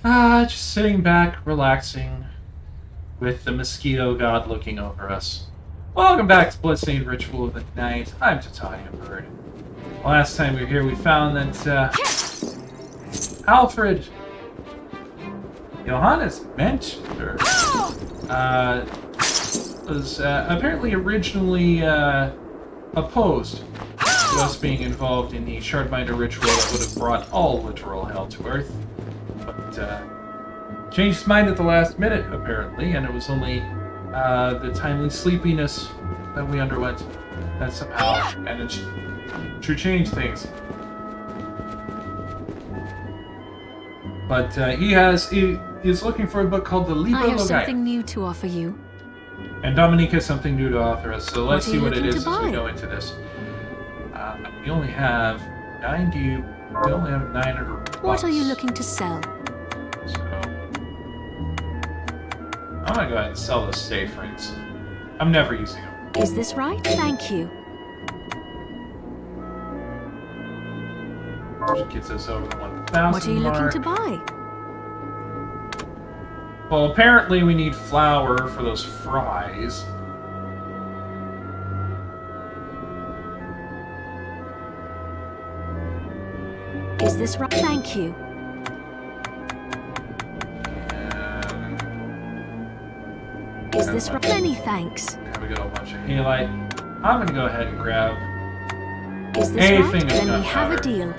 Just sitting back, relaxing, with the mosquito god looking over us. Welcome back to Bloodstained Ritual of the Night. I'm Titania Bird. Last time we were here, we found that, Alfred, Johannes Mentor, was apparently originally opposed to us being involved in the Shardbinder ritual that would have brought all literal hell to Earth. But changed his mind at the last minute, apparently, and it was only the timely sleepiness that we underwent that somehow managed to change things. But he is looking for a book called The Libro I have Logaia. something new to offer you. And Dominique has something new to offer us, so let's see what it is as we buy? go into this. We only have 90. We only have 900 bucks. What are you looking to sell? So I'm gonna go ahead and sell those safe rings. I'm never using them. Is this right? Thank you. Which gets us over the 1,000 What are you mark. looking to buy? Well, apparently we need flour for those fries. Is this right? Thank you. Is this right? Many thanks. There we go, a bunch of halite. I'm gonna go ahead and grab Is this anything right? of Then we have a gunpowder. deal.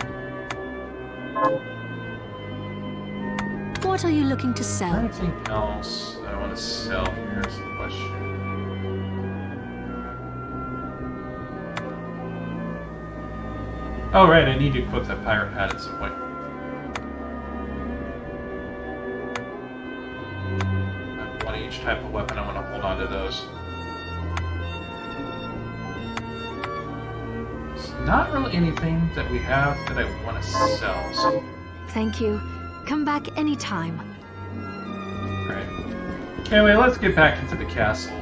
What are you looking to sell? Anything else that I want to sell here is the question. Oh, right, I need to equip that pirate hat at some point. One of each type of weapon, I want to hold on to those. There's not really anything that we have that I want to sell, so... Thank you. Come back anytime. Right. Anyway, let's get back into the castle.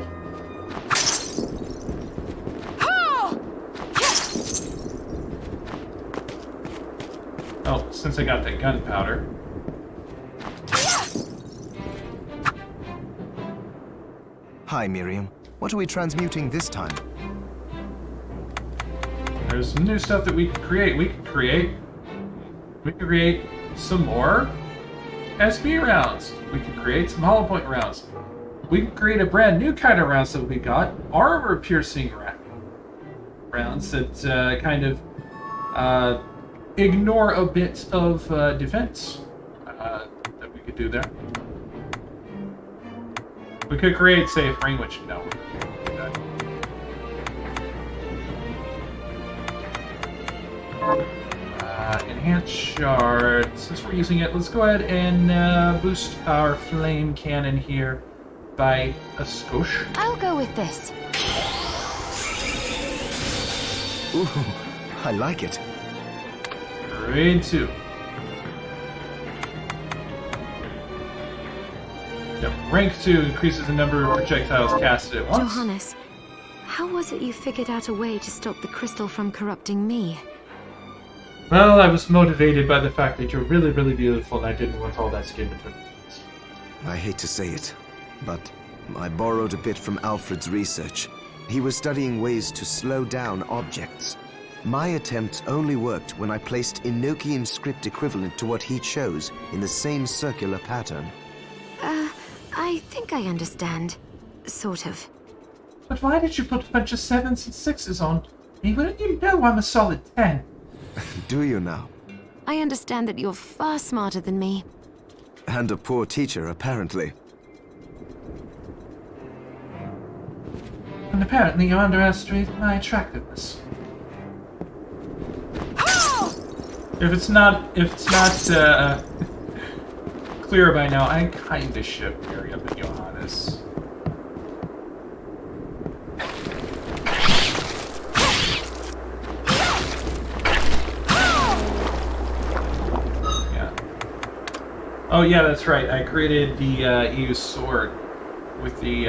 Oh, since I got that gunpowder. Hi, Miriam. What are we transmuting this time? There's some new stuff that we can create. We can create some more SB rounds. We can create some hollow point rounds. We can create a brand new kind of rounds that we got. Armor piercing rounds that kind of ignore a bit of defense that we could do there. We could create safe ring, which no, we can't do that. Enhanced shard. Since we're using it, let's go ahead and boost our flame cannon here by a skosh. I'll go with this. Ooh, I like it. Grade 2. Yep. Rank 2 increases the number of projectiles casted at once. Johannes, how was it you figured out a way to stop the crystal from corrupting me? Well, I was motivated by the fact that you're really, really beautiful, and I didn't want all that skin to put. I hate to say it, but I borrowed a bit from Alfred's research. He was studying ways to slow down objects. My attempts only worked when I placed Enochian script equivalent to what he chose in the same circular pattern. I think I understand. Sort of. But why did you put a bunch of 7s and 6s on me? Wouldn't you know I'm a solid 10? Do you now? I understand that you're far smarter than me. And a poor teacher, apparently. And apparently you underestimated my attractiveness. If it's not clear by now, I kinda should marry up with Johannes. Yeah. Oh yeah, that's right. I created the EU sword with the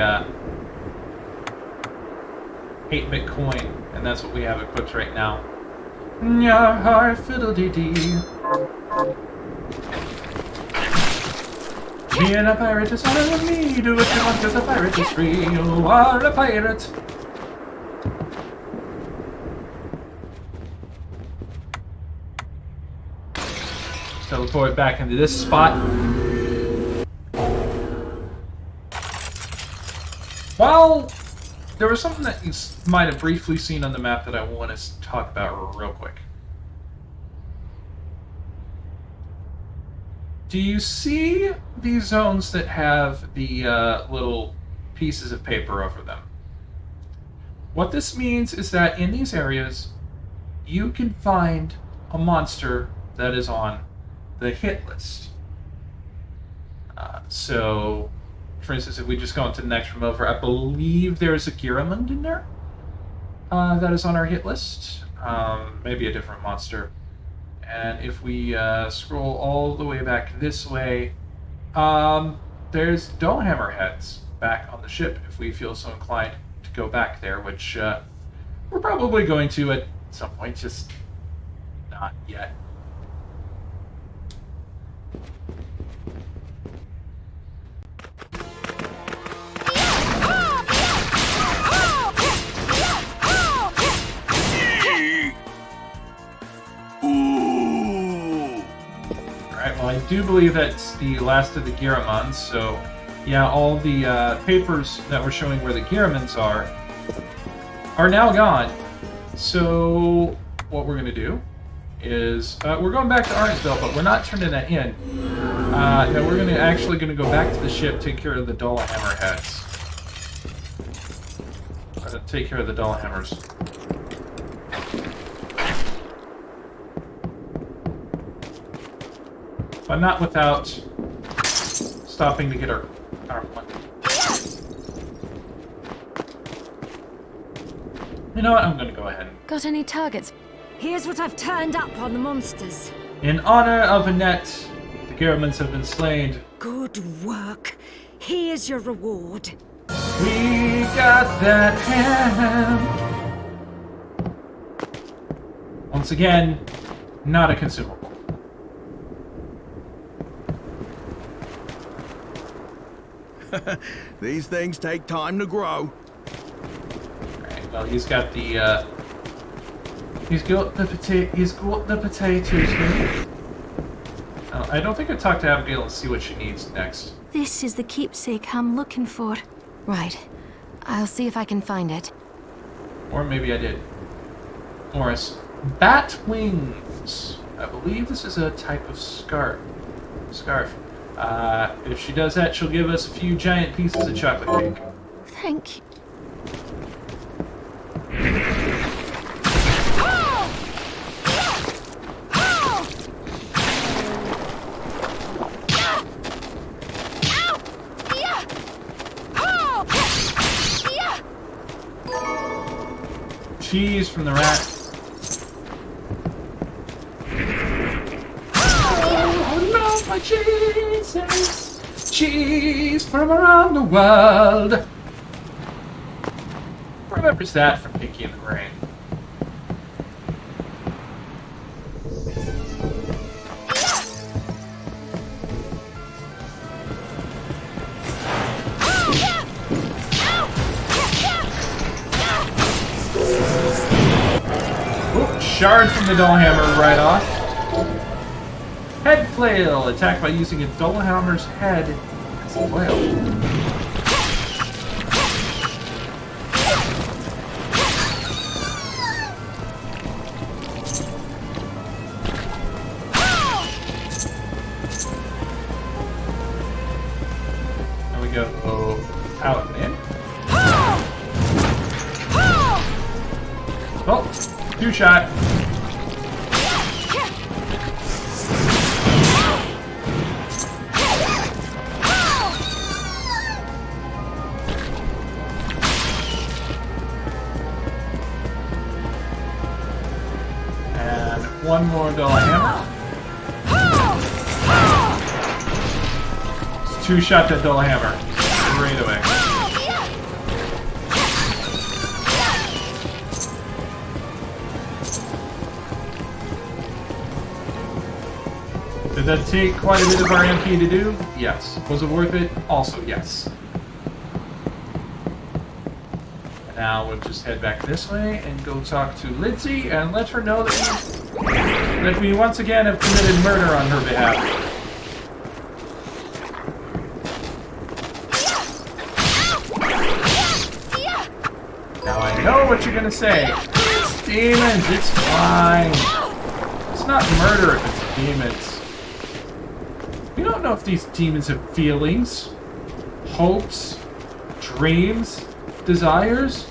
8-bit coin, and that's what we have equipped right now. Yar, fiddle-dee-dee. Being a pirate is fine with me. Do what you want because a pirate is free. You are a pirate. Teleport back into this spot. Well, there was something that you might have briefly seen on the map that I want to talk about real quick. Do you see these zones that have the little pieces of paper over them? What this means is that in these areas, you can find a monster that is on the hit list. So, for instance, if we just go into the next room over, I believe there's a Giramund in there that is on our hit list. Maybe a different monster. And if we scroll all the way back this way, there's Dullhammer heads back on the ship if we feel so inclined to go back there, which we're probably going to at some point, just not yet. I do believe that's the last of the Giramunds, so yeah, all the papers that were showing where the Giramunds are now gone. So what we're going to do is we're going back to Ardentville, but we're not turning that in. No, we're actually going to go back to the ship, take care of the Dullhammer heads. Take care of the Dullhammers. But not without stopping to get our money. You know what? I'm gonna go ahead. Got any targets? Here's what I've turned up on the monsters. In honor of Annette, the Giramunds have been slain. Good work. Here's your reward. We got that hand. Once again, not a consumable. These things take time to grow. Alright, well, he's got the potatoes here. I don't think I talked to Abigail and see what she needs next. This is the keepsake I'm looking for. Right. I'll see if I can find it. Or maybe I did. Morris. Bat wings. I believe this is a type of scarf. If she does that, she'll give us a few giant pieces of chocolate cake. Thank you. Cheese from the rat. Oh no, my cheeses! Cheese from around the world. Remembers that from Pinky and the Brain. Shard from the Dullhammer right off. Head flail. Attack by using a Dullhammer's head as a flail. There we go. Out and in. Oh, two shot. One more Dullhammer. It's two shot that Dullhammer. Straight away. Did that take quite a bit of our MP to do? Yes. Was it worth it? Also, yes. And now we'll just head back this way and go talk to Lindsay and let her know that we once again have committed murder on her behalf. Now I know what you're gonna say. It's demons, it's fine. It's not murder if it's demons. We don't know if these demons have feelings, hopes, dreams, desires.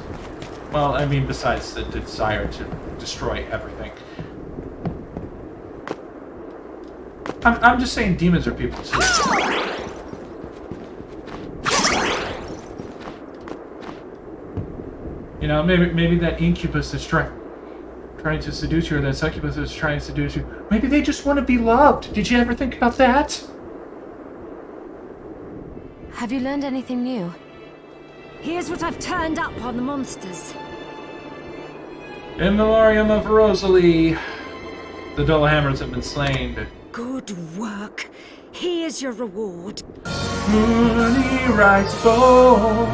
Well, I mean, besides the desire to destroy everything. I'm just saying demons are people too. You know, maybe that incubus is trying to seduce you, or that succubus is trying to seduce you. Maybe they just want to be loved. Did you ever think about that? Have you learned anything new? Here's what I've turned up on the monsters. In memoriam of Rosalie, the Dullhammers have been slain. Good work. Here's your reward. Moony rice bowl.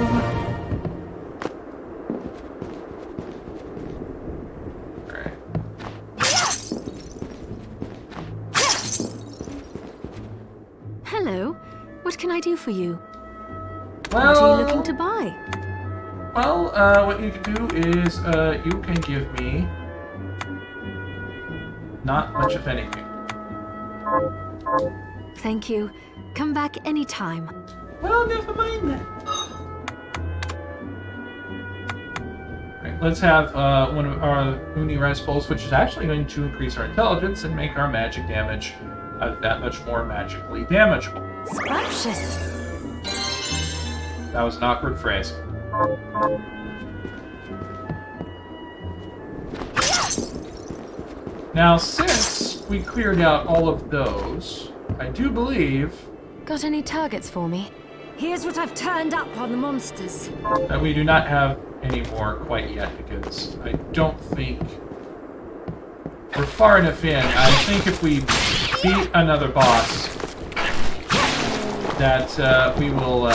Hello. What can I do for you? Well, What are you looking to buy? Well, what you can do is, you can give me not much of anything. Thank you. Come back anytime. Well, never mind then. Right, let's have one of our Uni Rice Bowls, which is actually going to increase our intelligence and make our magic damage that much more magically damageable. Scrumptious. That was an awkward phrase. Now, since we cleared out all of those, I do believe Got any targets for me? Here's what I've turned up on the monsters. that we do not have any more quite yet, because I don't think we're far enough in. I think if we beat another boss, that we will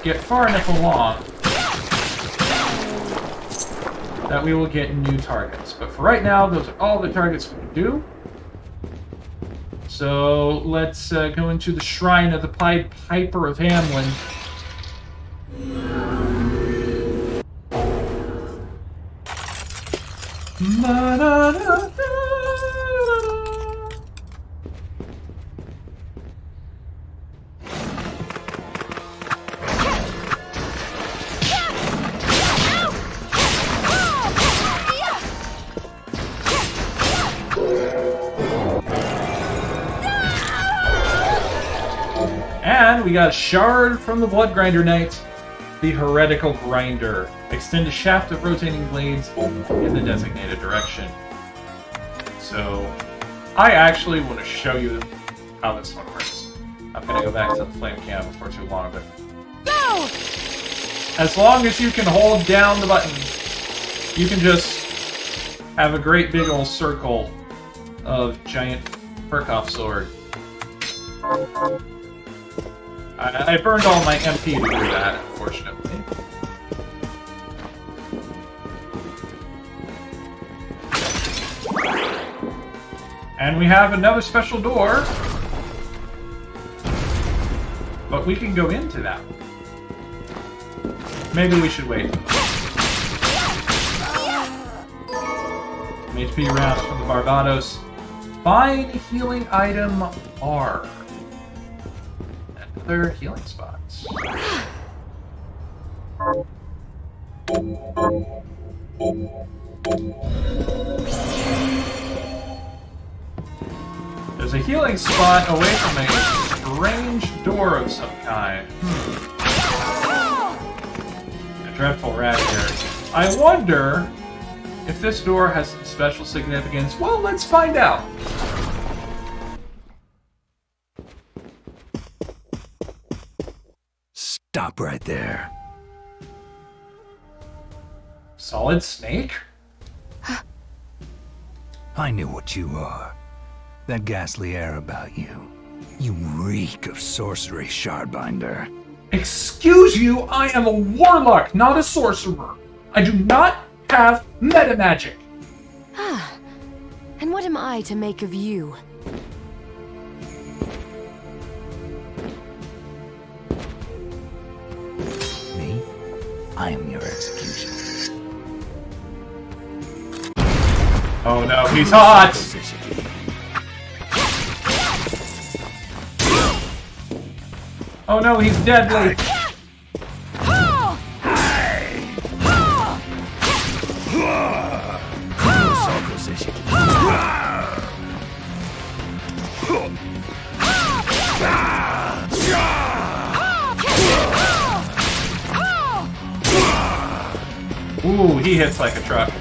get far enough along that we will get new targets. But for right now, those are all the targets we can do. So let's go into the Shrine of the Pied Piper of Hamlin. And we got a shard from the Blood Grinder Knight, the Heretical Grinder. Extend a shaft of rotating blades in the designated direction. So, I actually want to show you how this one works. I'm going to go back to the flame cam before too long, but Go! as long as you can hold down the button, you can just have a great big old circle of giant Furkoff sword. I burned all my MP to do that, unfortunately. And we have another special door. But we can go into that. Maybe we should wait. HP rounds from the Barbados. Find healing item R. Another healing spots. There's a healing spot away from a strange door of some kind. A dreadful rat here. I wonder if this door has some special significance. Well, let's find out. Stop right there. Solid Snake? I knew what you are. that ghastly air about you. You reek of sorcery, Shardbinder. Excuse you, I am a warlock, not a sorcerer. I do not have metamagic. Ah, and what am I to make of you? Me? I am your executioner. Oh no, he's hot! Oh no, he's deadly! Ooh, he hits like a truck.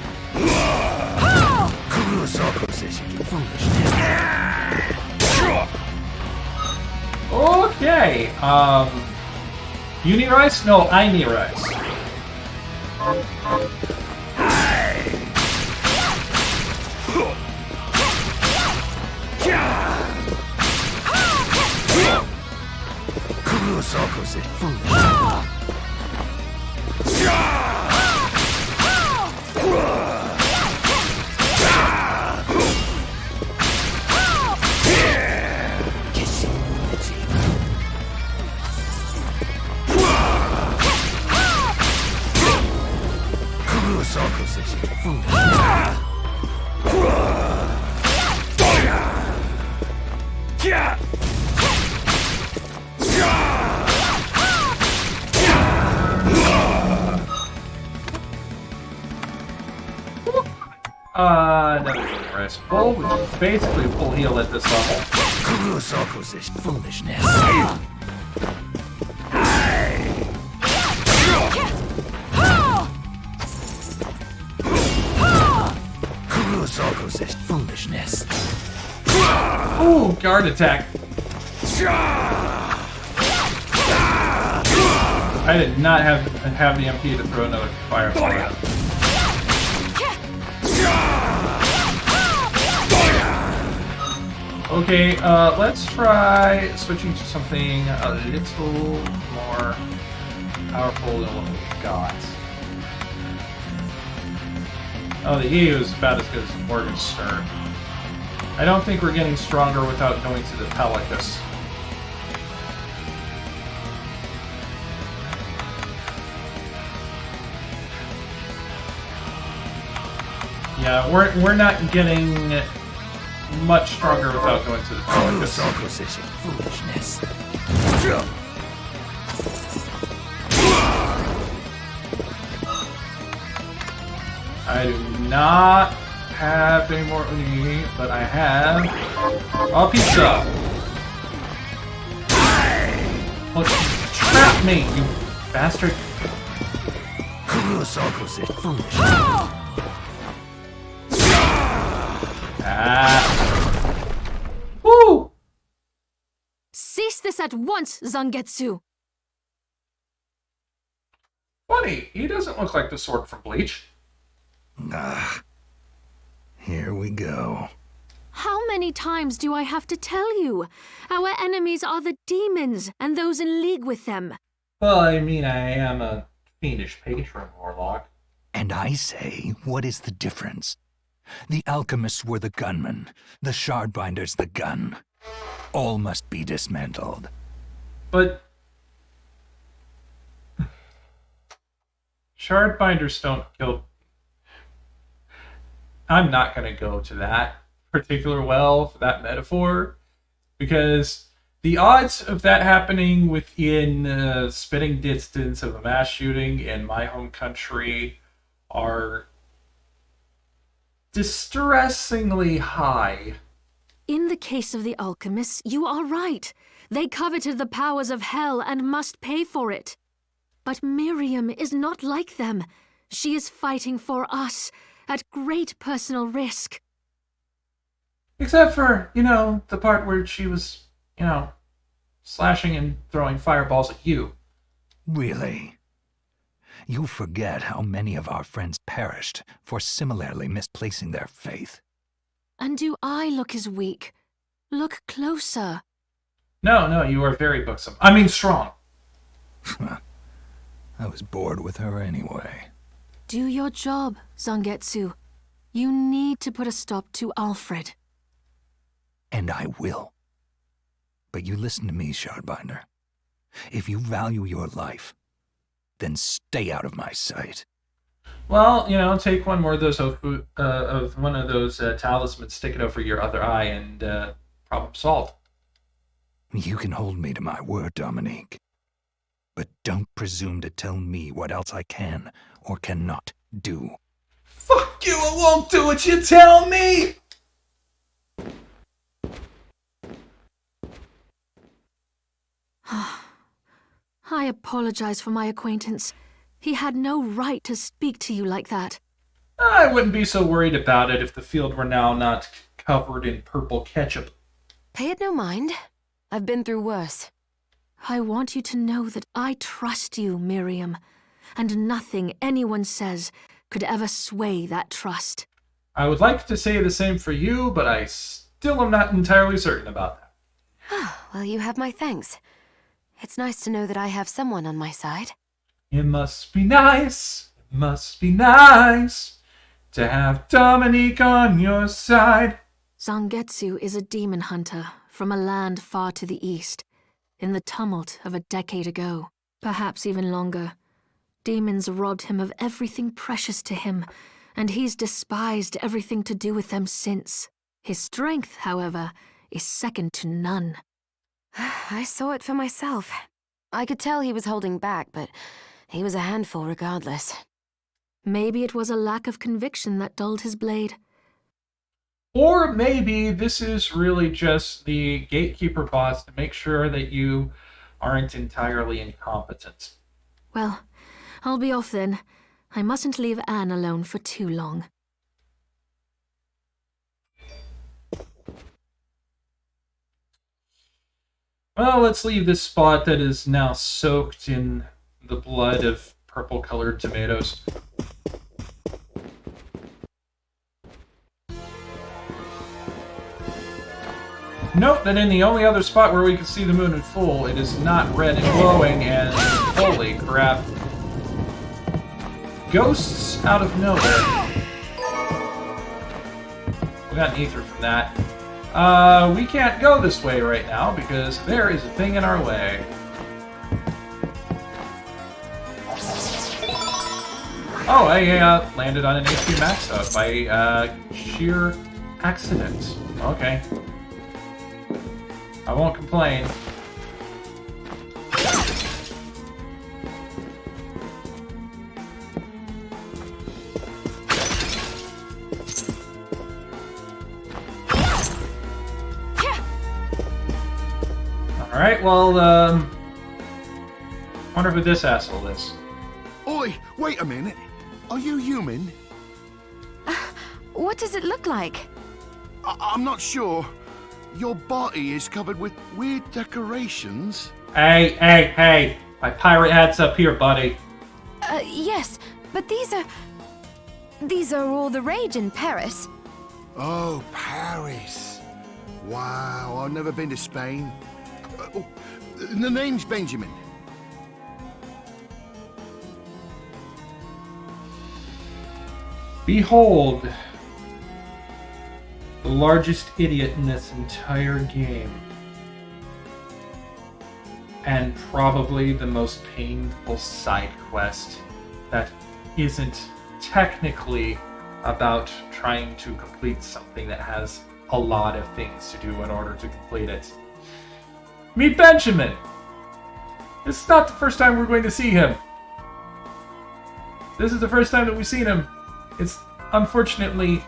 Okay, Uni Rice? No, Ini Rice. Another Uni Rice pull, which is basically full heal at this level. Foolishness. Foolishness. Ooh, guard attack. I did not have the MP to throw another fireball at. Okay, let's try switching to something a little more powerful than what we've got. Oh, the EU is about as good as Morgan's Stern. I don't think we're getting stronger without going to the Pelicus. Yeah, we're not getting much stronger without going to the Pelicus. Foolishness. I do not have any more Uni, but I have a pizza. Well, trap me, you bastard. Ah. Woo! Cease this at once, Zangetsu! Funny, he doesn't look like the sword from Bleach. Ah. Here we go. How many times do I have to tell you? Our enemies are the demons and those in league with them. Well, I mean, I am a fiendish patron warlock. And I say, what is the difference? The alchemists were the gunmen, the Shardbinders the gun. All must be dismantled. But Shardbinders don't kill. I'm not going to go to that particular well for that metaphor, because the odds of that happening within spitting distance of a mass shooting in my home country are distressingly high. In the case of the alchemists, you are right. They coveted the powers of hell and must pay for it. But Miriam is not like them. She is fighting for us, at great personal risk. Except for, the part where she was, slashing and throwing fireballs at you. Really? You forget how many of our friends perished for similarly misplacing their faith. And do I look as weak? Look closer. No, you are very buxom. I mean strong. I was bored with her anyway. Do your job, Zangetsu. You need to put a stop to Alfred. And I will. But you listen to me, Shardbinder. If you value your life, then stay out of my sight. Well, take one more of those talismans, stick it over your other eye, and problem solved. You can hold me to my word, Dominique. But don't presume to tell me what else I can or cannot do. Fuck you! I won't do what you tell me. I apologize for my acquaintance. He had no right to speak to you like that. I wouldn't be so worried about it if the field were now not covered in purple ketchup. Pay it no mind. I've been through worse. I want you to know that I trust you, Miriam, and nothing anyone says could ever sway that trust. I would like to say the same for you, but I still am not entirely certain about that. Well, you have my thanks. It's nice to know that I have someone on my side. It must be nice to have Dominique on your side. Zangetsu is a demon hunter from a land far to the east, in the tumult of a decade ago, perhaps even longer. Demons robbed him of everything precious to him, and he's despised everything to do with them since. His strength, however, is second to none. I saw it for myself. I could tell he was holding back, but he was a handful regardless. Maybe it was a lack of conviction that dulled his blade. Or maybe this is really just the gatekeeper boss to make sure that you aren't entirely incompetent. Well, I'll be off then. I mustn't leave Anne alone for too long. Well, let's leave this spot that is now soaked in the blood of purple-colored tomatoes. Note that in the only other spot where we can see the moon in full, it is not red and glowing, and holy crap. Ghosts out of nowhere. We got an ether from that. We can't go this way right now because there is a thing in our way. Oh, I landed on an HP max out by sheer accident. Okay. I won't complain. Alright, well, wonder who this asshole is. Oi, wait a minute. Are you human? What does it look like? I'm not sure. Your body is covered with weird decorations. Hey. My pirate hat's up here, buddy. Yes, but these are all the rage in Paris. Oh, Paris. Wow, I've never been to Spain. The name's Benjamin. Behold, the largest idiot in this entire game. And probably the most painful side quest that isn't technically about trying to complete something that has a lot of things to do in order to complete it. Meet Benjamin! This is not the first time we're going to see him. This is the first time that we've seen him. It's unfortunately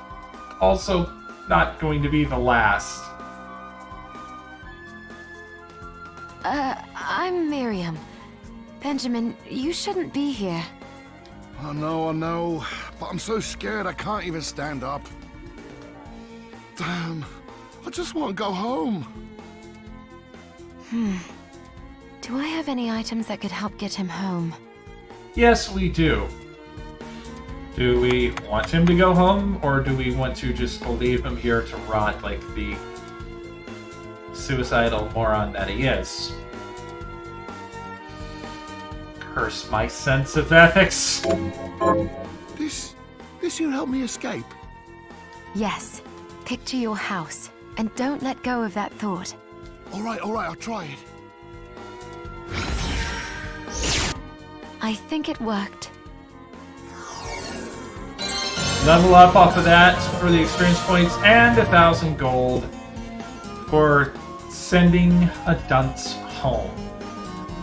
also not going to be the last. I'm Miriam. Benjamin, you shouldn't be here. I know, but I'm so scared I can't even stand up. Damn, I just want to go home. Do I have any items that could help get him home? Yes, we do. Do we want him to go home, or do we want to just leave him here to rot like the suicidal moron that he is. Curse my sense of ethics. This you help me escape? Yes. Picture your house, and don't let go of that thought. All right, I'll try it. I think it worked. Level up off of that for the experience points, and 1,000 gold for sending a dunce home.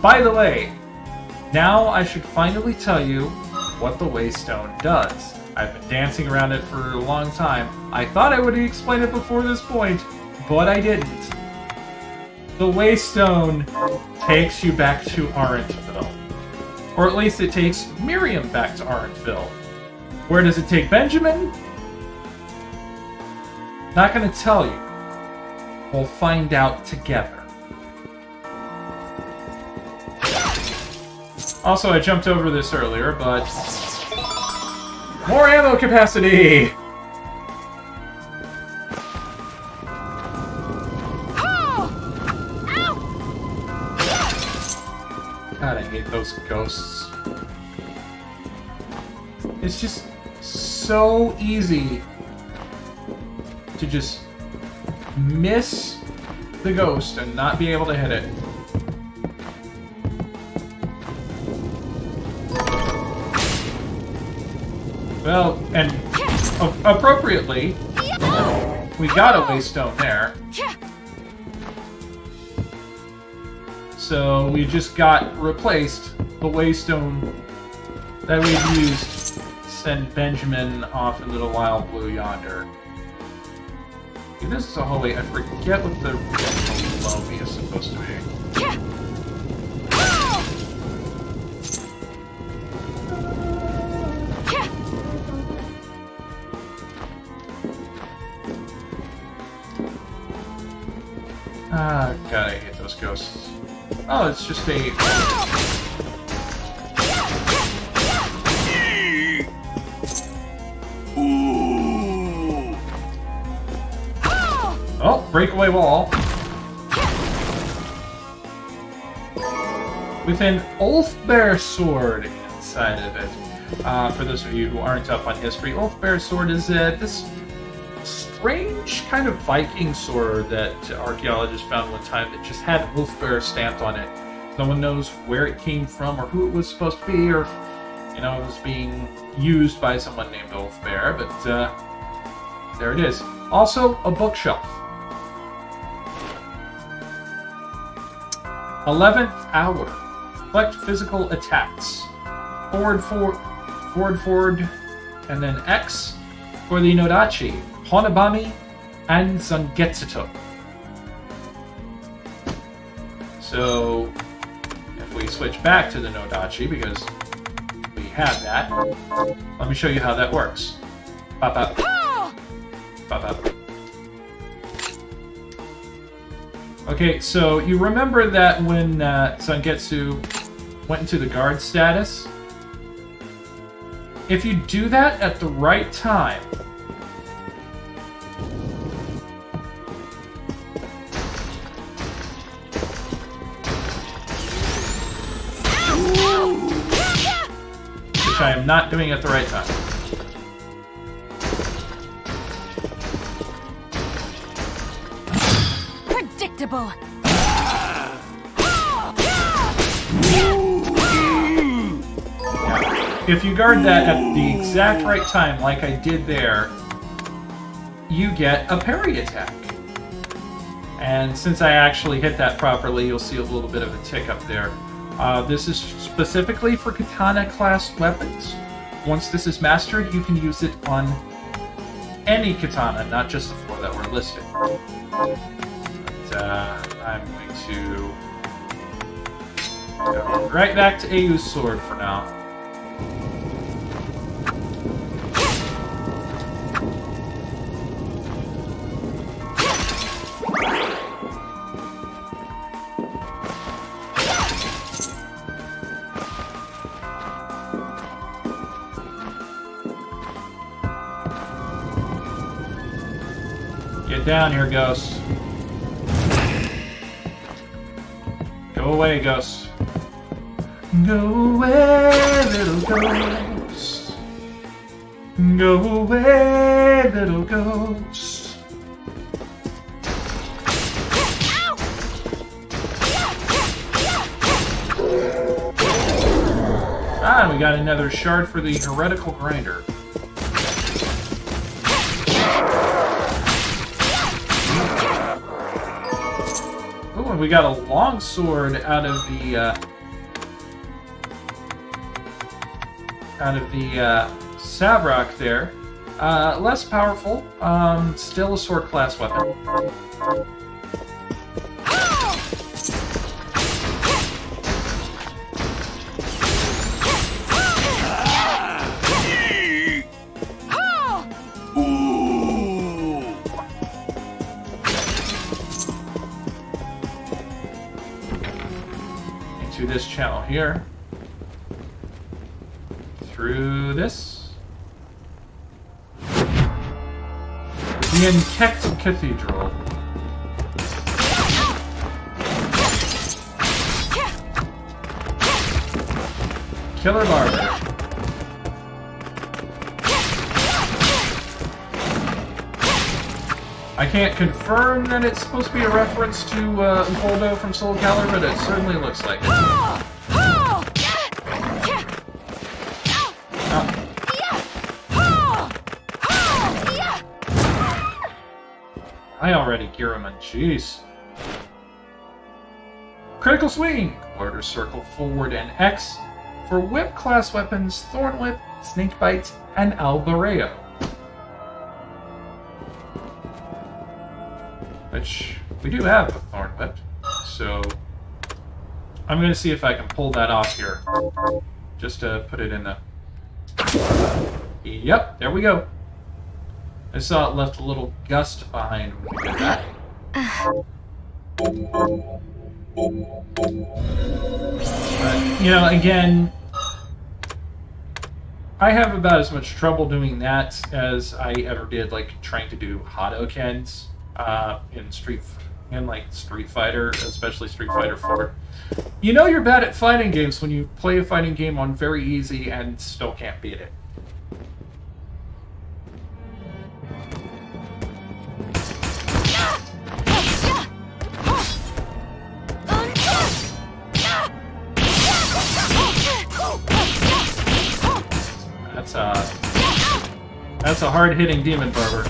By the way, now I should finally tell you what the Waystone does. I've been dancing around it for a long time. I thought I would explain it before this point, but I didn't. The Waystone takes you back to Arentville. Or at least it takes Miriam back to Arentville. Where does it take Benjamin? Not gonna tell you. We'll find out together. Also, I jumped over this earlier, but... more ammo capacity! God, I hate those ghosts. It's just so easy to just miss the ghost and not be able to hit it. Well, and appropriately, we got a Waystone there. So we just got replaced the Waystone that we had used to send Benjamin off into the wild blue yonder. This is a hallway. I forget what the lobby is supposed to be. Ah, God, I hate those ghosts. Oh, it's just a... Oh, breakaway wall. With an Ulfbear sword inside of it. For those of you who aren't up on history, Ulfbear sword is this strange kind of Viking sword that archaeologists found one time that just had Ulfbear stamped on it. No one knows where it came from or who it was supposed to be, or if, you know, it was being used by someone named Ulfbear, but there it is. Also, a bookshelf. 11th hour. Collect physical attacks. Forward, and then X for the Nodachi, Honabami, and Zangetsuto. So, if we switch back to the Nodachi, because we have that, let me show you how that works. Pop up. Pop up. Okay, so you remember that when Zangetsu went into the guard status? If you do that at the right time, which I am not doing at the right time. Predictable. If you guard that at the exact right time, like I did there, you get a parry attack. And since I actually hit that properly, you'll see a little bit of a tick up there. This is specifically for katana-class weapons. Once this is mastered, you can use it on any katana, not just the four that were listed. But I'm going to go right back to Ayu's sword for now. Get down here, ghost. Go away, ghost. Go away, little ghost. Go away, little ghost. Ah, we got another shard for the heretical grinder. Oh, and we got a longsword out of the Savrock there. Less powerful, still a sword class weapon. Into this channel here. Through this. The Enkect Cathedral. Killer Barber. I can't confirm that it's supposed to be a reference to Voldo from Soul Calibur, but it certainly looks like it. I already gear him, and jeez. Critical Swing! Quarter circle forward and X for whip class weapons, Thorn Whip, Snakebite, and Albareo. Which we do have a Thorn Whip, so I'm going to see if I can pull that off here. Just to put it in the... Yep, there we go. I saw it left a little gust behind when we did that. But, you know, again, I have about as much trouble doing that as I ever did, like, trying to do Hadokens in Street Fighter, especially Street Fighter 4. You know you're bad at fighting games when you play a fighting game on very easy and still can't beat it. That's a hard-hitting Demon Barber.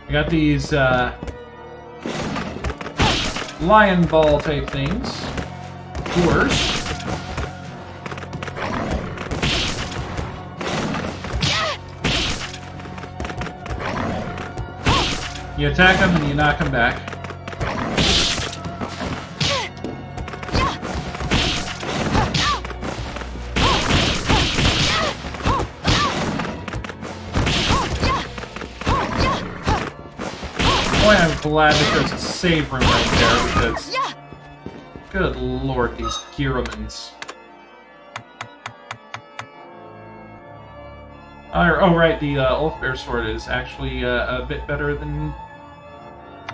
I got these lion ball type things. Doors. You attack them and you knock them back. Boy, I'm glad that there's a save room right there because... Good lord, these Giromans. Oh, right, the Ulfbear sword is actually a bit better than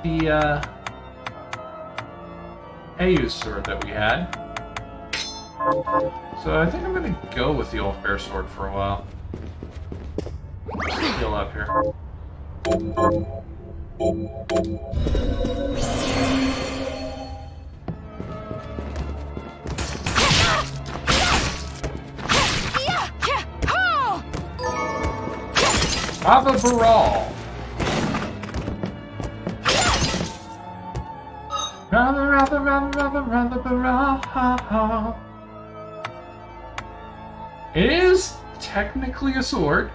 the Ayu's sword that we had. So I think I'm going to go with the Ulfbear sword for a while. Let's heal up here. Lava Baral! Rather Baral! It is technically a sword,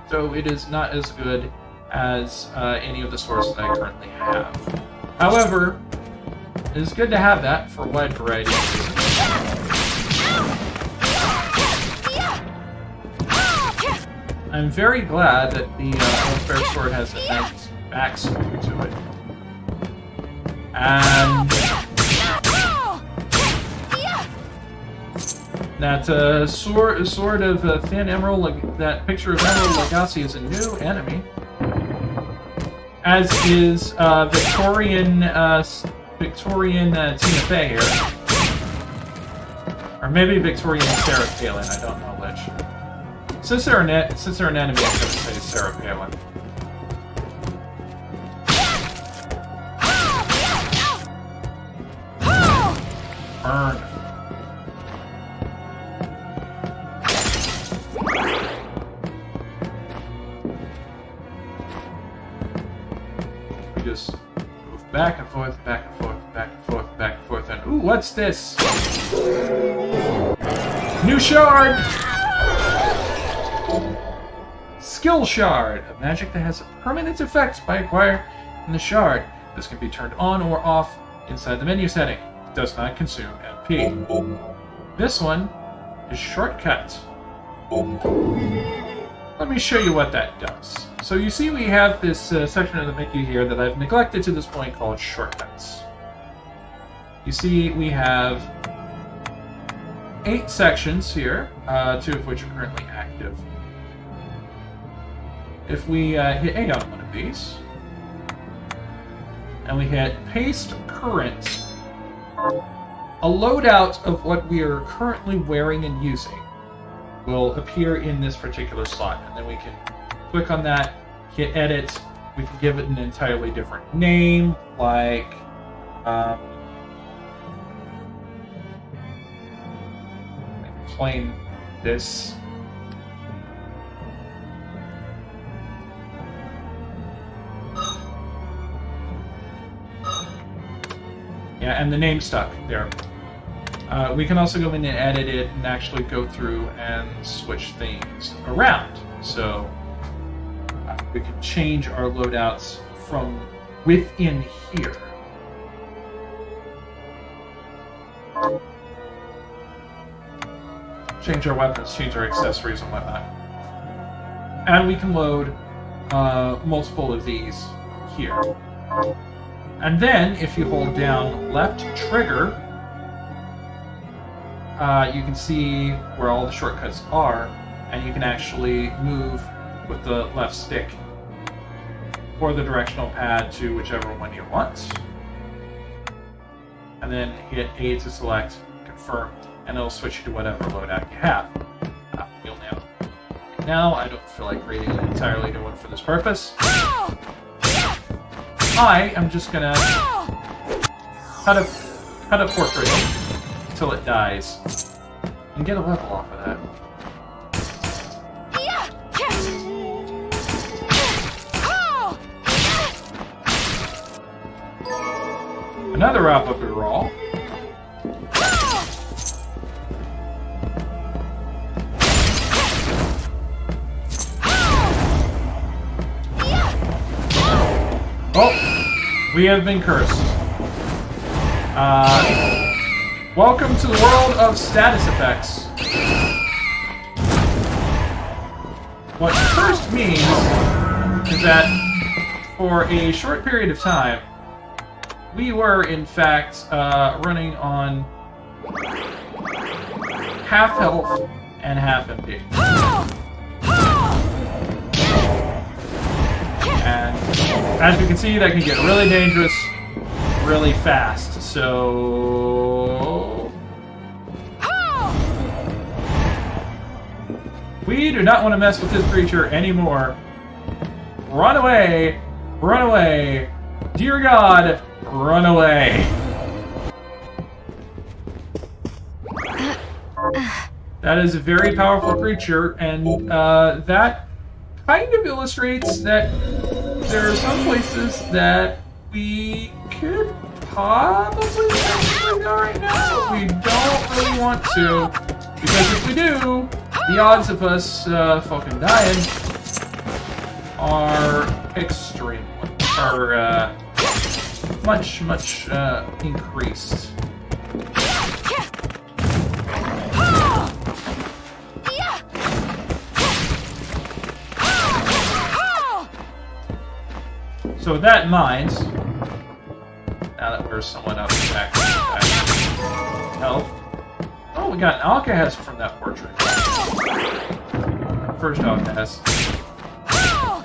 though it is not as good as any of the swords that I currently have. However, it is good to have that for a wide variety of reasons. I'm very glad that the Ulfbear sword has a nice backstory to it. And That sword of thin emerald, that picture of Emerald Lagasse is a new enemy. As is Victorian Tina Fey here. Or maybe Victorian Sarah Palin, I don't know which. Since they're an enemy, I'm going to say Sarah Palin. Burn. We just move back and forth, back and forth, back and forth, back and forth, and ooh, what's this? New shard! Skill shard, a magic that has a permanent effect by acquiring the shard. This can be turned on or off inside the menu setting. It does not consume MP. This one is shortcut. Let me show you what that does. So you see we have this section of the menu here that I've neglected to this point called shortcuts. You see we have 8 sections here, 2 of which are currently active. If we hit A on one of these, and we hit paste current, a loadout of what we are currently wearing and using will appear in this particular slot, and then we can click on that, hit edit, we can give it an entirely different name, like explain this. Yeah, and the name stuck there. We can also go in and edit it and actually go through and switch things around. So we can change our loadouts from within here. Change our weapons, change our accessories and whatnot. And we can load multiple of these here. And then, if you hold down left trigger, you can see where all the shortcuts are, and you can actually move with the left stick or the directional pad to whichever one you want. And then hit A to select, confirm, and it'll switch you to whatever loadout you have. You'll know. Now, I don't feel like creating an entirely new one for this purpose. I am just gonna cut a portrait until it dies and get a level off of that. Another wrap up your roll. Oh, we have been cursed. Welcome to the world of status effects. What cursed means is that for a short period of time, we were in fact running on half health and half MP. And as you can see, that can get really dangerous really fast. So we do not want to mess with this creature anymore. Run away! Run away! Dear God, run away! That is a very powerful creature, and that kind of illustrates that there are some places that we could probably go right now, but we don't really want to, because if we do, the odds of us fucking dying are much increased. So with that in mind, now that we're somewhat up to back health, oh, Oh, we got an alcahest from that portrait. First alcahest.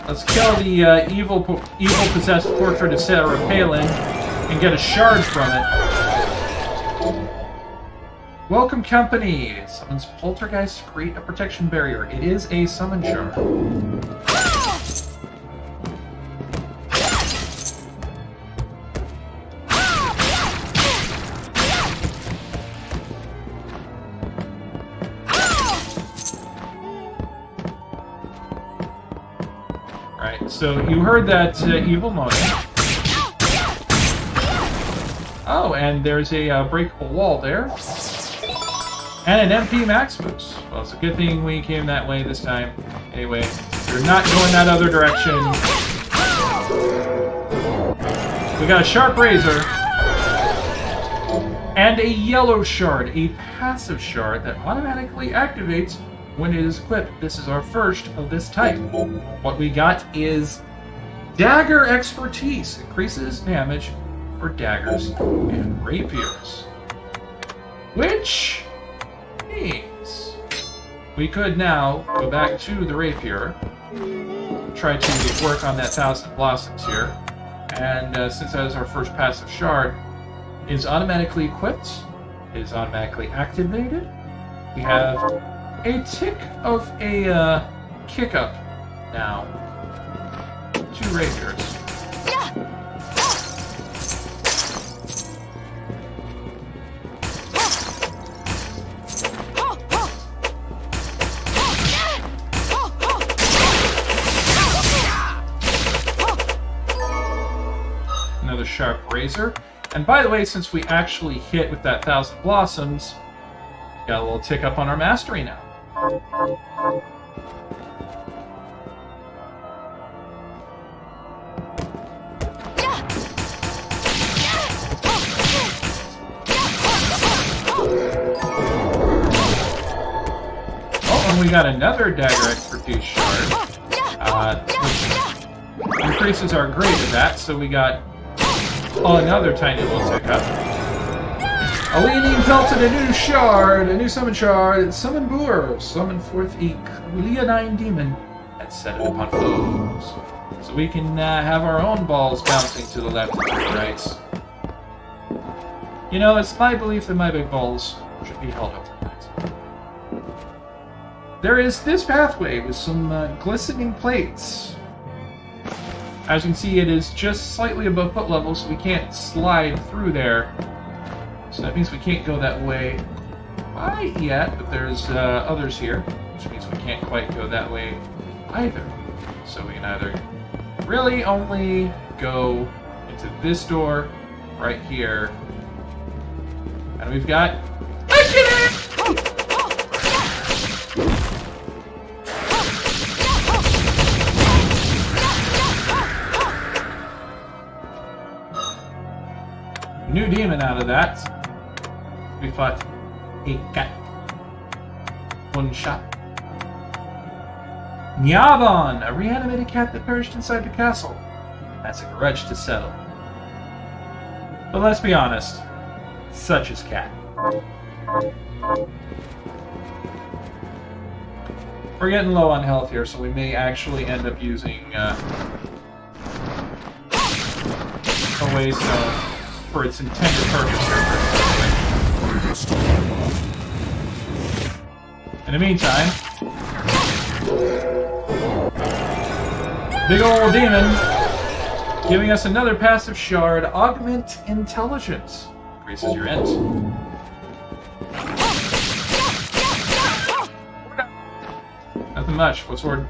Let's kill the evil possessed portrait of Sarah Palin and get a shard from it. Welcome, company. Summons poltergeist to create a protection barrier. It is a summon shard. So you heard that evil moaning. Oh, and there's a breakable wall there. And an MP max boost. Well, it's a good thing we came that way this time. Anyway, we're not going that other direction. We got a sharp razor. And a yellow shard. A passive shard that automatically activates when it is equipped. This is our first of this type. What we got is Dagger Expertise. Increases damage for daggers and rapiers. Which means we could now go back to the rapier, try to work on that 1,000 Blossoms here, and since that is our first passive shard, is automatically equipped, is automatically activated. We have a tick of a kick up now. 2 rapiers. Another sharp razor. And by the way, since we actually hit with that 1,000 Blossoms, got a little tick up on our mastery now. Oh, and we got another Dagger Expertise shard, which increases our grade of that, so we got another tiny little tick up. A leaning pelted a new shard, a new summon shard. Summon Boor. Summon forth a leonine demon and set it upon foes. So we can have our own balls bouncing to the left and to the right. You know, it's my belief that my big balls should be held up to that. There is this pathway with some glistening plates. As you can see, it is just slightly above foot level, so we can't slide through there. So that means we can't go that way quite yet, but there's others here, which means we can't quite go that way either. So we can either really only go into this door right here, and we've got new demon out of that. We fought a cat. One shot. Nyabon, a reanimated cat that perished inside the castle. That's a grudge to settle. But let's be honest, such is cat. We're getting low on health here, so we may actually end up using a waystone for its intended purpose here. In the meantime, big old demon giving us another passive shard, Augment Intelligence. Increases your int. Nothing much. What's wrong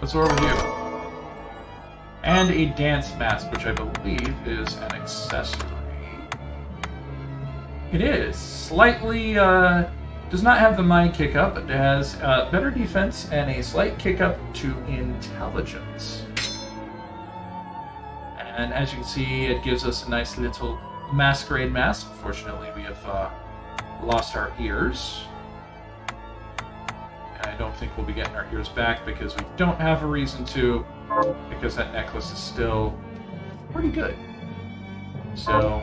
with you? And a dance mask, which I believe is an accessory. It is. Slightly, does not have the mind kick up, but it has better defense and a slight kick up to intelligence. And as you can see, it gives us a nice little masquerade mask. Unfortunately, we have lost our ears. And I don't think we'll be getting our ears back because we don't have a reason to, because that necklace is still pretty good. So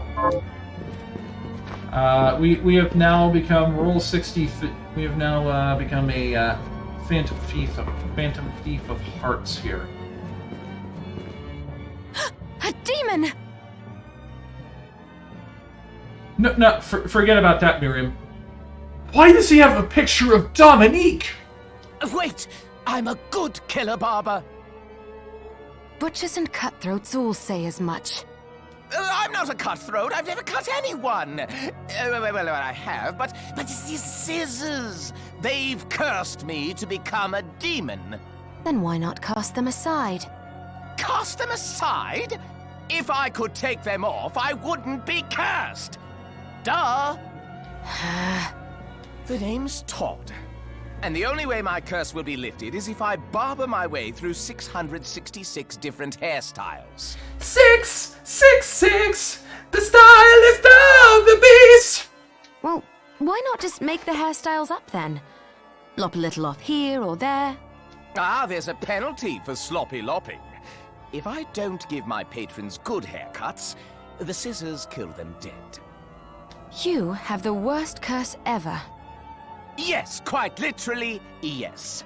We have now become roll 60. We have now become a phantom thief of hearts here. A demon! No, forget about that, Miriam. Why does he have a picture of Dominique? Wait! I'm a good killer, Barber! Butchers and cutthroats all say as much. I'm not a cutthroat. I've never cut anyone. Well, I have, but it's these scissors. They've cursed me to become a demon. Then why not cast them aside? Cast them aside? If I could take them off, I wouldn't be cursed. Duh. The name's Todd. And the only way my curse will be lifted is if I barber my way through 666 different hairstyles. 666! The stylist of the beast! Well, why not just make the hairstyles up then? Lop a little off here or there. Ah, there's a penalty for sloppy lopping. If I don't give my patrons good haircuts, the scissors kill them dead. You have the worst curse ever. Yes, quite literally, yes.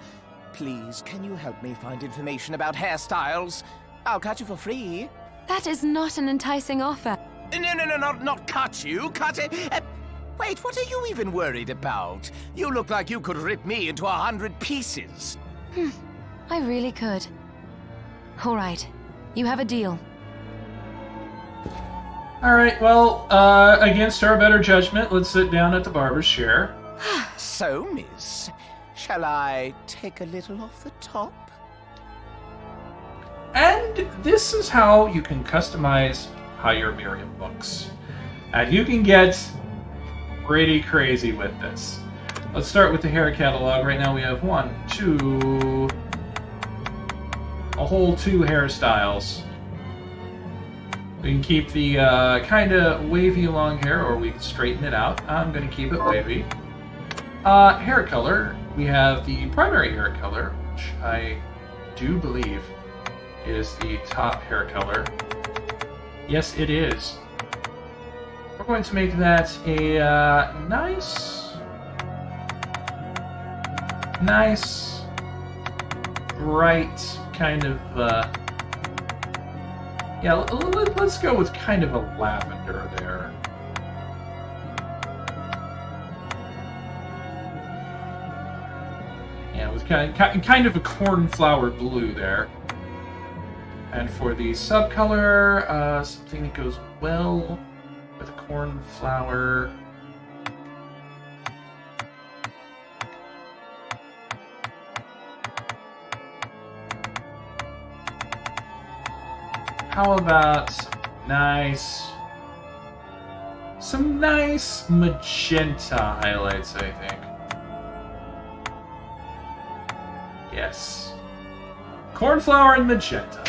Please, can you help me find information about hairstyles? I'll cut you for free. That is not an enticing offer. No, not cut you, cut it. Wait, what are you even worried about? You look like you could rip me into 100 pieces. I really could. All right, you have a deal. Alright, well, against our better judgment, let's sit down at the barber's chair. So, miss, shall I take a little off the top? And this is how you can customize how your Miriam looks. And you can get pretty crazy with this. Let's start with the hair catalog. Right now we have a whole two hairstyles. We can keep the kind of wavy long hair, or we can straighten it out. I'm going to keep it wavy. Hair color. We have the primary hair color, which I do believe is the top hair color. Yes, it is. We're going to make that a nice, bright kind of. Yeah, let's go with kind of a lavender there. Yeah, with kind of a cornflower blue there. And for the subcolor, something that goes well with a cornflower. How about some nice magenta highlights, I think. Yes. Cornflower and magenta.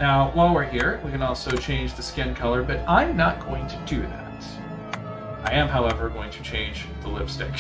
Now, while we're here, we can also change the skin color, but I'm not going to do that. I am, however, going to change the lipstick.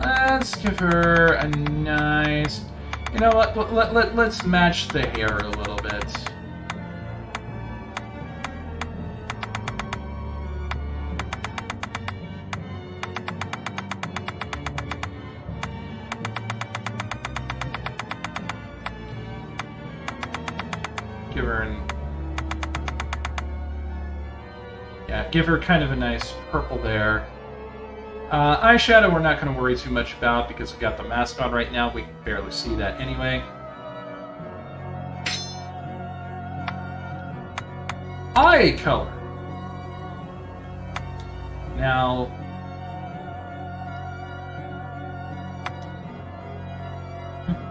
Let's give her a nice... You know what? Let's match the hair a little bit. Give her give her kind of a nice purple there. Eyeshadow we're not going to worry too much about because we've got the mask on right now. We can barely see that anyway. Eye color. Now,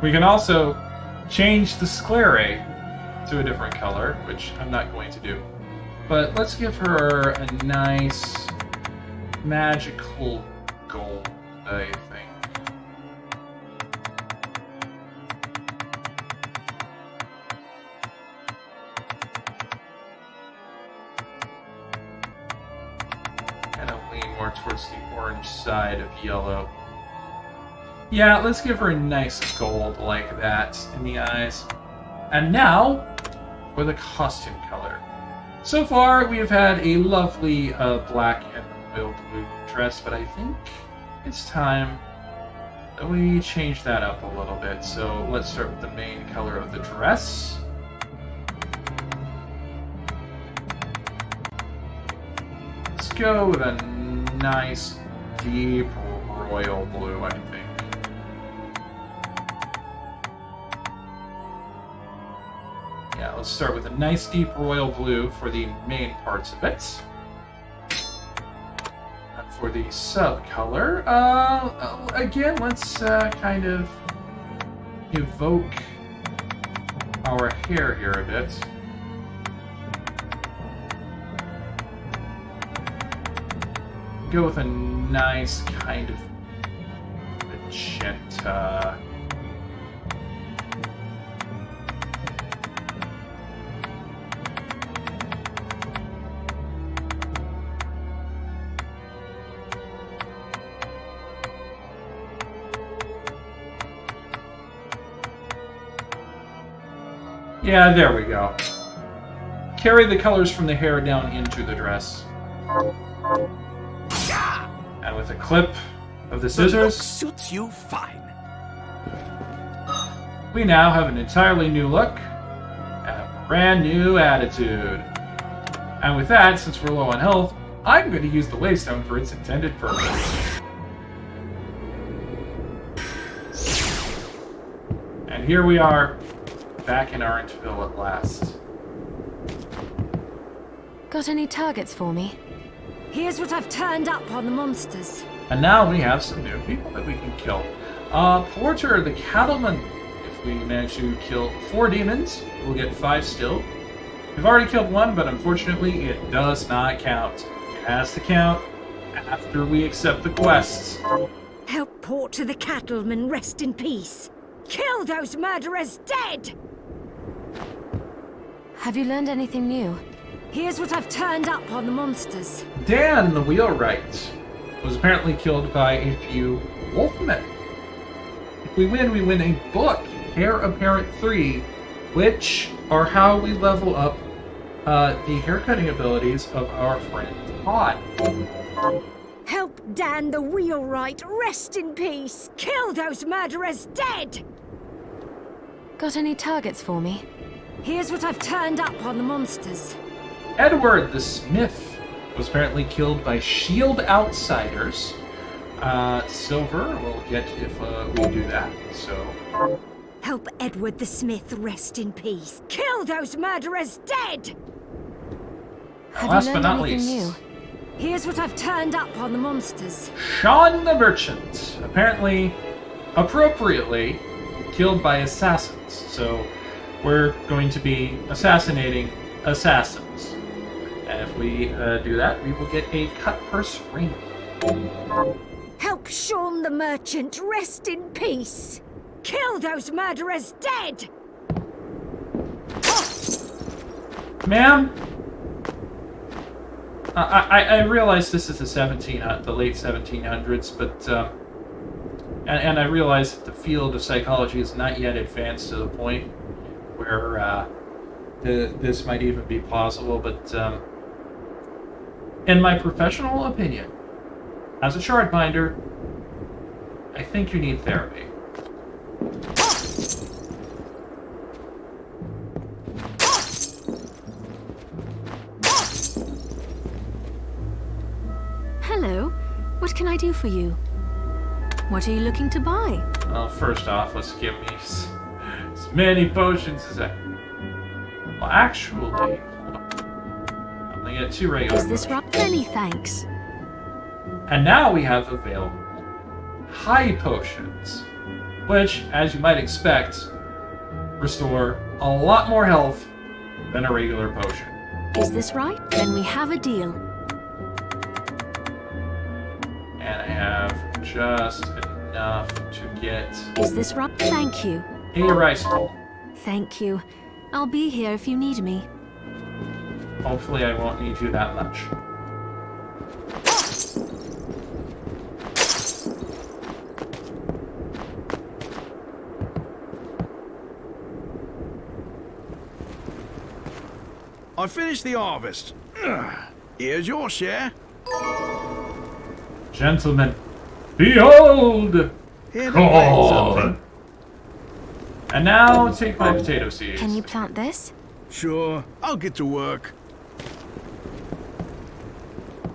we can also change the sclerae to a different color, which I'm not going to do. But let's give her a nice magical gold, I think. more towards the orange side of yellow. Yeah, let's give her a nice gold like that in the eyes. And now, for the costume color. So far, we have had a lovely black and royal blue dress, but I think it's time that we change that up a little bit. So let's start with the main color of the dress. Let's go with a nice, deep royal blue, I think. Yeah, let's start with a nice deep royal blue for the main parts of it. And for the sub-color, again, let's kind of evoke our hair here a bit. Go with a nice kind of magenta. Yeah, there we go. Carry the colors from the hair down into the dress. And with a clip of the scissors, The look suits you fine. we now have an entirely new look and a brand new attitude. And with that, since we're low on health, I'm going to use the waystone for its intended purpose. And here we are, back in Orangeville at last. Got any targets for me? Here's what I've turned up on the monsters. And now we have some new people that we can kill. Porter the Cattleman. If we manage to kill 4 demons, we'll get 5 still. We've already killed 1, but unfortunately it does not count. It has to count after we accept the quests. Help Porter the Cattleman rest in peace. Kill those murderers dead! Have you learned anything new? Here's what I've turned up on the monsters. Dan the Wheelwright was apparently killed by a few wolfmen. If we win a book, Heir Apparent 3, which are how we level up the haircutting abilities of our friend Todd. Help Dan the Wheelwright rest in peace. Kill those murderers dead! Got any targets for me? Here's what I've turned up on the monsters. Edward the Smith was apparently killed by shield outsiders. Silver we'll get if we do that, so... Help Edward the Smith rest in peace. Kill those murderers dead! Have Last you but learned not anything least, new? Here's what I've turned up on the monsters. Sean the Merchant, apparently, appropriately, killed by assassins. So we're going to be assassinating assassins. And if we do that, we will get a cut purse ring. Help Sean the Merchant rest in peace. Kill those murderers dead! Ma'am? I realize this is the late 1700s, but and I realize that the field of psychology is not yet advanced to the point where this might even be possible. But in my professional opinion, as a Shardbinder, I think you need therapy. Hello. What can I do for you? What are you looking to buy? Well, first off, let's give me as many potions as I... Well, actually, hold on. I'm gonna get 2 regular Is this potions. right? Many thanks. And now we have available high potions, which, as you might expect, restore a lot more health than a regular potion. Is this right? Then we have a deal. And I have just enough to get Is this right? Thank you. a rice bowl. Thank you. I'll be here if you need me. Hopefully I won't need you that much. I finished the harvest. Here's your share. Gentlemen, behold! Here to plant something. And now take my potato seeds. Can you plant this? Sure, I'll get to work.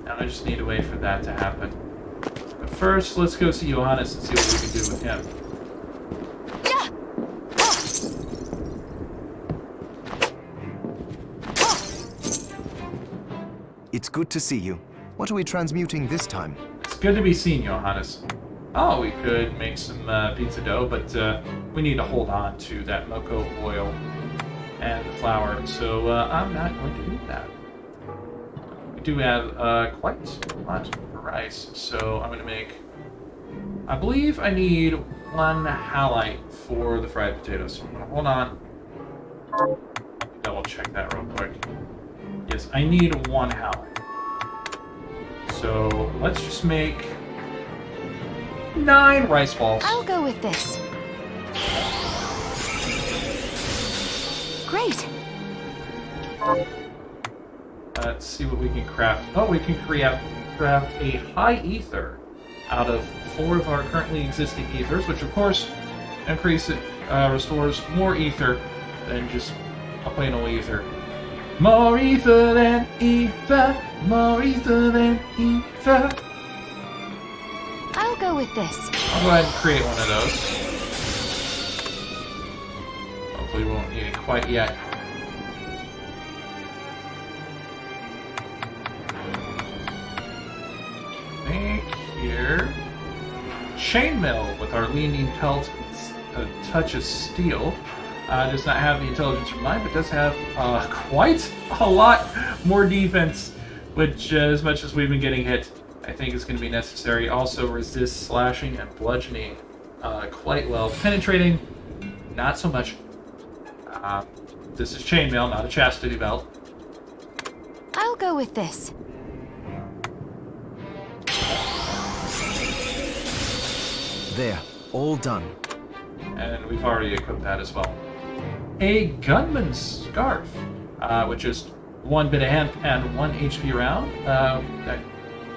Now I just need to wait for that to happen. But first, let's go see Johannes and see what we can do with him. It's good to see you. What are we transmuting this time? It's good to be seen, Johannes. Oh, we could make some pizza dough, but we need to hold on to that mocha oil and the flour, so I'm not going to do that. We do have quite a lot for rice, so I'm going to make... I believe I need 1 halite for the fried potatoes. So I'm going to hold on. Double check that real quick. Yes, I need 1 halite. So let's just make 9 rice balls. I'll go with this. Great. Let's see what we can craft. Oh, we can craft a high ether out of 4 of our currently existing ethers, which of course restores more ether than just a plain old ether. More ether than ether, more ether than ether. I'll go with this. I'll go ahead and create one of those. Hopefully we won't need it quite yet. Make here chainmail with our leaning pelt, a touch of steel. Does not have the intelligence of mine, but does have quite a lot more defense, which as much as we've been getting hit, I think is going to be necessary. Also resists slashing and bludgeoning quite well. Penetrating, not so much. This is chainmail, not a chastity belt. I'll go with this. There, all done. And we've already equipped that as well. A gunman's scarf, which is 1 bit of hemp and 1 HP round. That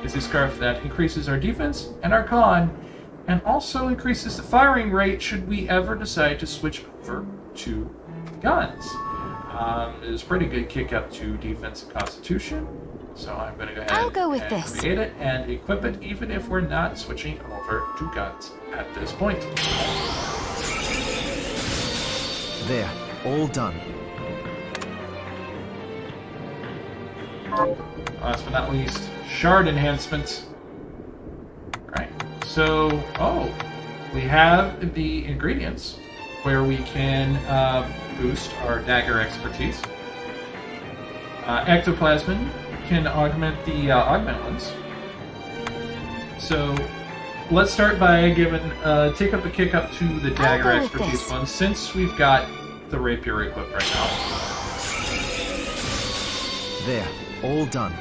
is a scarf that increases our defense and our con, and also increases the firing rate should we ever decide to switch over to guns. It is a pretty good kick up to defense and constitution, so I'm going to go ahead I'll go with and this. create it and equip it, even if we're not switching over to guns at this point. There, all done. Last but not least, shard enhancements. Right. So, we have the ingredients where we can boost our dagger expertise. Ectoplasmin can augment the augment ones. So, let's start by giving take up the kick up to the dagger go with expertise this. one, since we've got the rapier equipped right now. There, all done.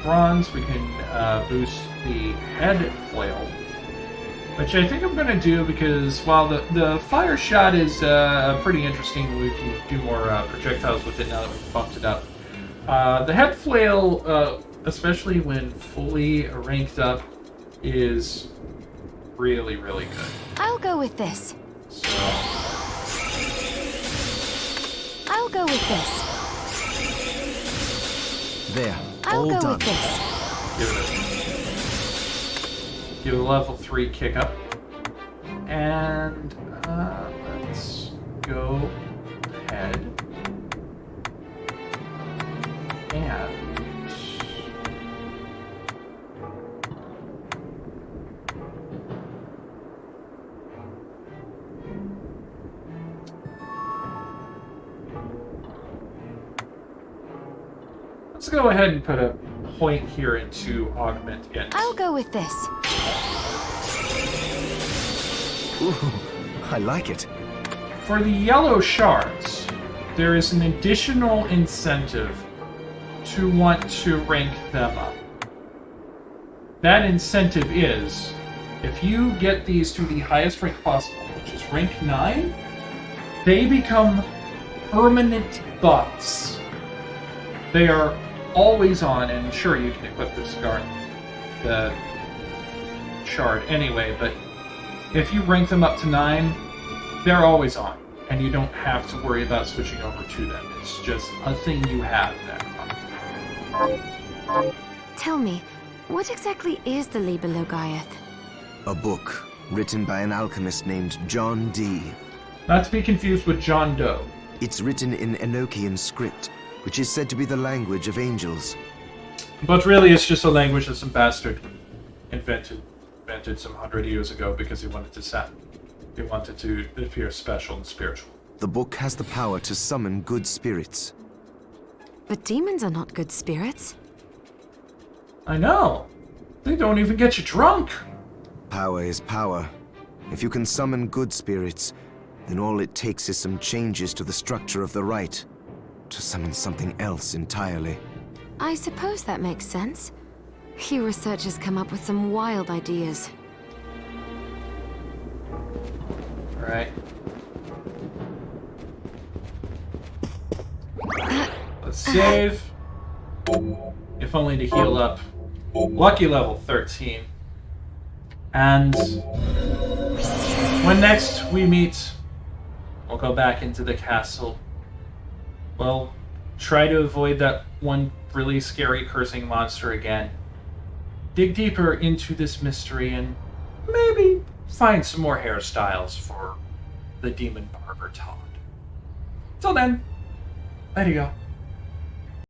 Bronze, we can boost the head flail, which I think I'm going to do because while the fire shot is pretty interesting, we can do more projectiles with it now that we've bumped it up. The head flail, especially when fully ranked up, is really, really good. I'll go with this. So, I'll go with this. There, I'll all go done. with this. give it a level 3 kick up. And let's go ahead and let's go ahead and put a point here into augment it. I'll go with this. Ooh, I like it. For the yellow shards, there is an additional incentive to want to rank them up. That incentive is If you get these to the highest rank possible, which is rank 9, they become permanent buffs. They are always on, and sure, you can equip the shard anyway, but if you rank them up to 9, they're always on, and you don't have to worry about switching over to them. It's just a thing you have there. Tell me, what exactly is the Liber Logaeth? A book written by an alchemist named John Dee. Not to be confused with John Doe. It's written in Enochian script, which is said to be the language of angels. But really, it's just a language that some bastard invented some 100 years ago because he wanted to appear special and spiritual. The book has the power to summon good spirits. But demons are not good spirits. I know. They don't even get you drunk. Power is power. If you can summon good spirits, then all it takes is some changes to the structure of the rite to summon something else entirely. I suppose that makes sense. You researchers come up with some wild ideas. Alright. Let's save. If only to heal up. Lucky level 13. And when next we meet, we'll go back into the castle. We'll try to avoid that one really scary cursing monster again. Dig deeper into this mystery and maybe find some more hairstyles for the demon barber Todd. Till then, there you go.